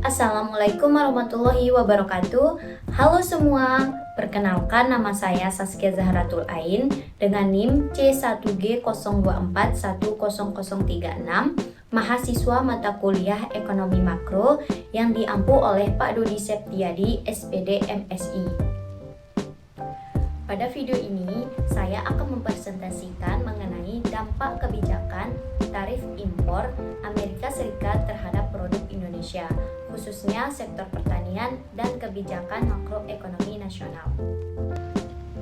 Assalamualaikum warahmatullahi wabarakatuh. Halo semua, perkenalkan nama saya Saskia Zahratul Ain dengan NIM C1G024100036, mahasiswa mata kuliah Ekonomi Makro yang diampu oleh Pak Dodi Septiadi, SPD MSI. Pada video ini, saya akan mempresentasikan mengenai dampak kebijakan tarif impor Amerika Serikat terhadap produk Indonesia, khususnya sektor pertanian dan kebijakan makroekonomi nasional.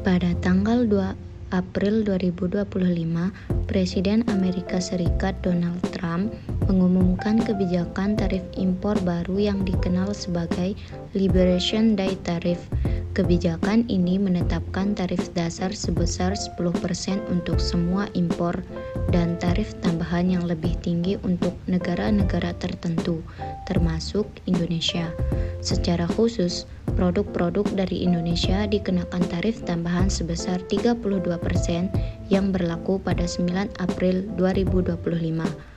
Pada tanggal 2 April 2025, Presiden Amerika Serikat Donald Trump mengumumkan kebijakan tarif impor baru yang dikenal sebagai Liberation Day Tariff. Kebijakan ini menetapkan tarif dasar sebesar 10% untuk semua impor dan tarif tambahan yang lebih tinggi untuk negara-negara tertentu, termasuk Indonesia. Secara khusus, produk-produk dari Indonesia dikenakan tarif tambahan sebesar 32% yang berlaku pada 9 April 2025.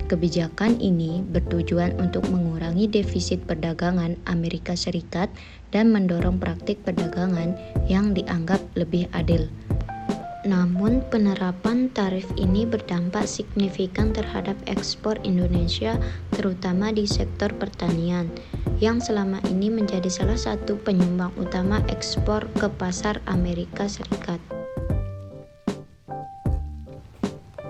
Kebijakan ini bertujuan untuk mengurangi defisit perdagangan Amerika Serikat dan mendorong praktik perdagangan yang dianggap lebih adil. Namun, penerapan tarif ini berdampak signifikan terhadap ekspor Indonesia, terutama di sektor pertanian, yang selama ini menjadi salah satu penyumbang utama ekspor ke pasar Amerika Serikat.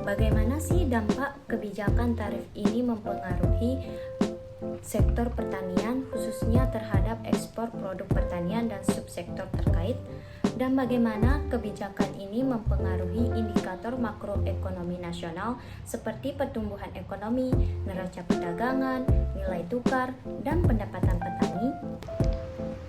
Bagaimana sih dampak kebijakan tarif ini mempengaruhi sektor pertanian, khususnya terhadap ekspor produk pertanian dan subsektor terkait, dan bagaimana kebijakan ini mempengaruhi indikator makroekonomi nasional seperti pertumbuhan ekonomi, neraca perdagangan, nilai tukar, dan pendapatan petani?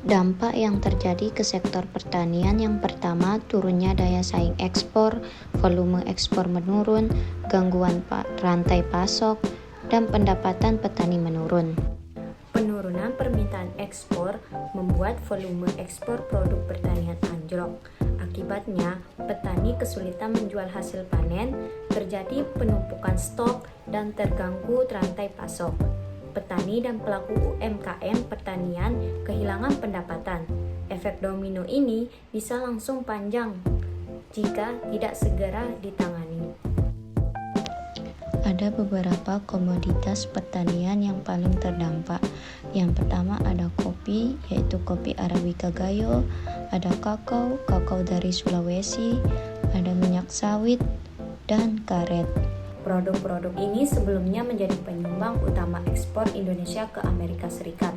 Dampak yang terjadi ke sektor pertanian yang pertama, turunnya daya saing ekspor, volume ekspor menurun, gangguan rantai pasok, dan pendapatan petani menurun. Penurunan permintaan ekspor membuat volume ekspor produk pertanian anjlok. Akibatnya, petani kesulitan menjual hasil panen, terjadi penumpukan stok, dan terganggu rantai pasok. Petani dan pelaku UMKM pertanian kehilangan pendapatan. Efek domino ini bisa langsung panjang jika tidak segera ditangani. Ada beberapa komoditas pertanian yang paling terdampak. Yang pertama ada kopi, yaitu kopi Arabica Gayo, ada kakao dari Sulawesi, ada minyak sawit, dan karet. Produk-produk ini sebelumnya menjadi penyumbang utama ekspor Indonesia ke Amerika Serikat.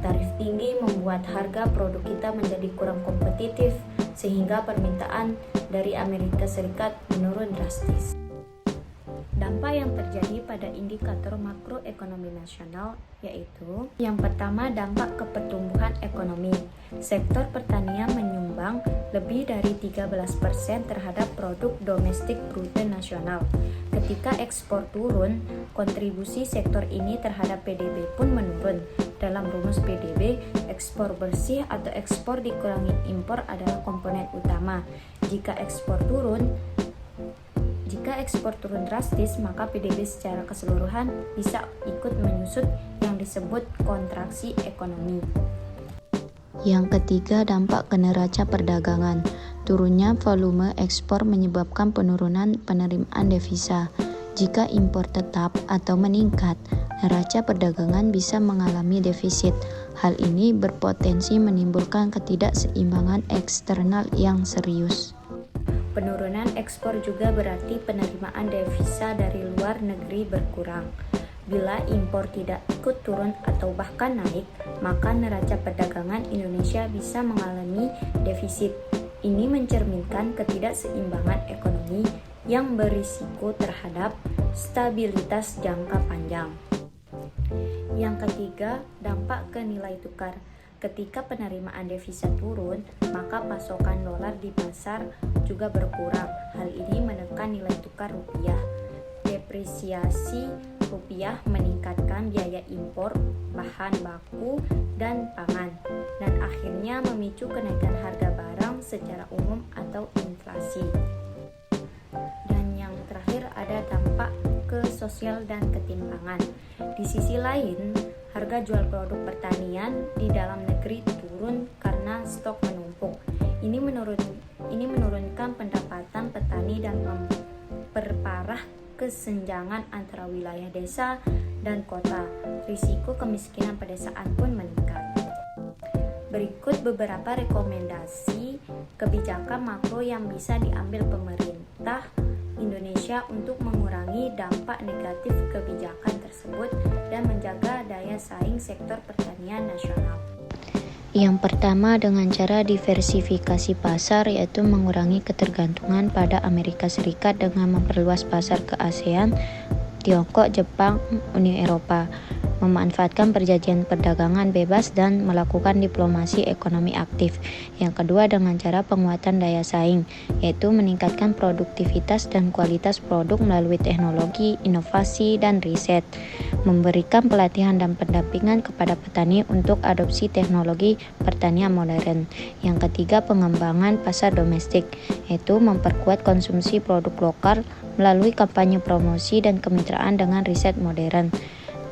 Tarif tinggi membuat harga produk kita menjadi kurang kompetitif, sehingga permintaan dari Amerika Serikat menurun drastis. Dampak yang terjadi pada indikator makroekonomi nasional yaitu yang pertama, dampak ke pertumbuhan ekonomi. Sektor pertanian menyumbang lebih dari 13% terhadap produk domestik bruto nasional. Ketika ekspor turun, kontribusi sektor ini terhadap PDB pun menurun. Dalam rumus PDB, ekspor bersih atau ekspor dikurangi impor adalah komponen utama. Jika ekspor turun drastis, maka PDB secara keseluruhan bisa ikut menyusut yang disebut kontraksi ekonomi. Yang ketiga, dampak ke neraca perdagangan. Turunnya volume ekspor menyebabkan penurunan penerimaan devisa. Jika impor tetap atau meningkat, neraca perdagangan bisa mengalami defisit. Hal ini berpotensi menimbulkan ketidakseimbangan eksternal yang serius. Penurunan ekspor juga berarti penerimaan devisa dari luar negeri berkurang. Bila impor tidak ikut turun atau bahkan naik, maka neraca perdagangan Indonesia bisa mengalami defisit. Ini mencerminkan ketidakseimbangan ekonomi yang berisiko terhadap stabilitas jangka panjang. Yang ketiga, dampak ke nilai tukar. Ketika penerimaan devisa turun, maka pasokan dolar di pasar juga berkurang. Hal ini menekan nilai tukar rupiah. Depresiasi rupiah meningkatkan biaya impor bahan baku dan pangan, dan akhirnya memicu kenaikan harga barang secara umum atau inflasi. Dan yang terakhir ada dampak ke sosial dan ketimpangan. Di sisi lain, harga jual produk pertanian di dalam negeri turun karena stok menumpuk. Ini menurunkan pendapatan petani dan memperparah kesenjangan antara wilayah desa dan kota. Risiko kemiskinan pedesaan pun meningkat. Berikut beberapa rekomendasi kebijakan makro yang bisa diambil pemerintah Indonesia untuk mengurangi dampak negatif kebijakan tersebut dan menjaga daya saing sektor pertanian nasional. Yang pertama, dengan cara diversifikasi pasar, yaitu mengurangi ketergantungan pada Amerika Serikat dengan memperluas pasar ke ASEAN, Tiongkok, Jepang, Uni Eropa, memanfaatkan perjanjian perdagangan bebas dan melakukan diplomasi ekonomi aktif. Yang kedua, dengan cara penguatan daya saing, yaitu meningkatkan produktivitas dan kualitas produk melalui teknologi, inovasi, dan riset. Memberikan pelatihan dan pendampingan kepada petani untuk adopsi teknologi pertanian modern. Yang ketiga, pengembangan pasar domestik, yaitu memperkuat konsumsi produk lokal melalui kampanye promosi dan kemitraan dengan riset modern,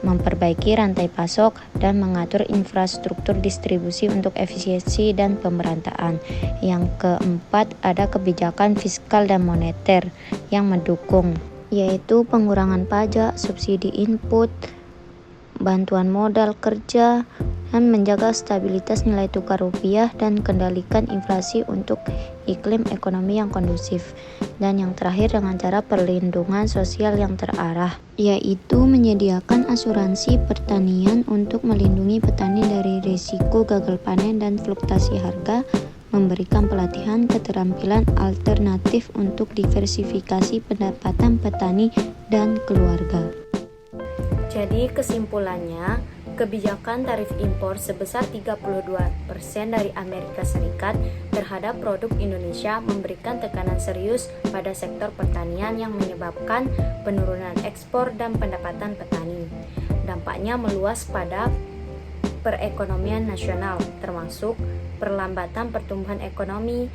memperbaiki rantai pasok, dan mengatur infrastruktur distribusi untuk efisiensi dan pemerataan. Yang keempat, ada kebijakan fiskal dan moneter yang mendukung, yaitu pengurangan pajak, subsidi input, bantuan modal kerja, dan menjaga stabilitas nilai tukar rupiah dan kendalikan inflasi untuk iklim ekonomi yang kondusif. Dan yang terakhir, dengan cara perlindungan sosial yang terarah, yaitu menyediakan asuransi pertanian untuk melindungi petani dari risiko gagal panen dan fluktuasi harga, memberikan pelatihan keterampilan alternatif untuk diversifikasi pendapatan petani dan keluarga. Jadi kesimpulannya, kebijakan tarif impor sebesar 32% dari Amerika Serikat terhadap produk Indonesia memberikan tekanan serius pada sektor pertanian yang menyebabkan penurunan ekspor dan pendapatan petani. Dampaknya meluas pada perekonomian nasional, termasuk perlambatan pertumbuhan ekonomi,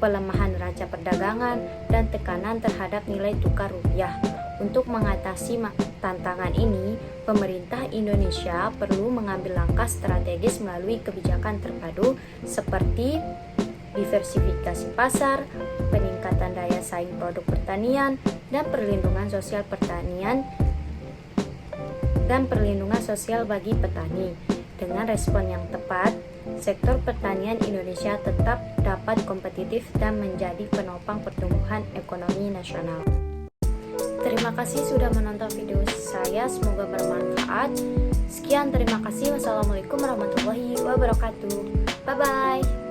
pelemahan neraca perdagangan, dan tekanan terhadap nilai tukar rupiah. Untuk mengatasi tantangan ini, pemerintah Indonesia perlu mengambil langkah strategis melalui kebijakan terpadu seperti diversifikasi pasar, peningkatan daya saing produk pertanian, dan perlindungan sosial pertanian dan perlindungan sosial bagi petani. Dengan respon yang tepat, sektor pertanian Indonesia tetap dapat kompetitif dan menjadi penopang pertumbuhan ekonomi nasional. Terima kasih sudah menonton video saya, semoga bermanfaat. Sekian, terima kasih. Wassalamualaikum warahmatullahi wabarakatuh. Bye-bye.